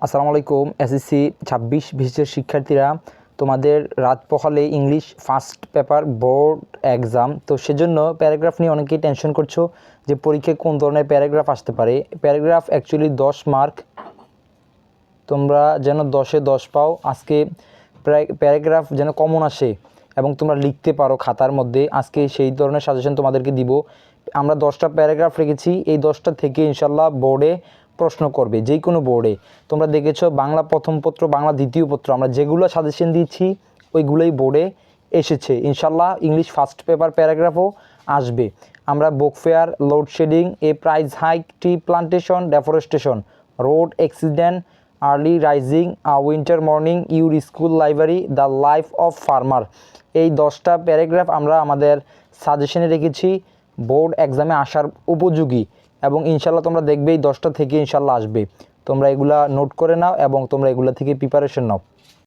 আসসালামু আলাইকুম। এসএসসি 26-27 শিক্ষার্থীরা তোমাদের রাত পোহালে English first paper board exam, তো সেজন্য প্যারাগ্রাফ নিয়ে অনেকেই টেনশন করছো যে পরীক্ষায় কোন ধরনের প্যারাগ্রাফ আসতে পারে। প্যারাগ্রাফ অ্যাকচুয়ালি 10 মার্ক, তোমরা যেন 10-এ 10 পাও। আজকে প্যারাগ্রাফ যেন কমন আসে এবং তোমরা লিখতে পারো খাতার মধ্যে, আজকে সেই ধরনের সাজেশন তোমাদেরকে দিব। আমরা 10টা প্যারাগ্রাফ রেখেছি, এই 10টা থেকে ইনশাল্লাহ বোর্ডে প্রশ্ন করবে, যে কোনো বোর্ডে। তোমরা দেখেছো বাংলা প্রথম পত্র, বাংলা দ্বিতীয় পত্র, আমরা যেগুলো সাজেশন দিচ্ছি ওইগুলোই বোর্ডে এসেছে। ইনশাল্লাহ ইংলিশ ফার্স্ট পেপার প্যারাগ্রাফও আসবে। আমরা book fair, load shedding, a price hike, tea plantation, deforestation, road accident, early rising, winter morning, your school library, the life of farmer, এই 10টা প্যারাগ্রাফ আমরা আমাদের সাজেশনে রেখেছি বোর্ড এক্সামে আসার উপযোগী, এবং ইনশাল্লাহ তোমরা দেখবে এই 10টা থেকে ইনশাল্লাহ আসবে। তোমরা এগুলা নোট করে নাও এবং তোমরা এগুলা থেকে প্রিপারেশন নাও।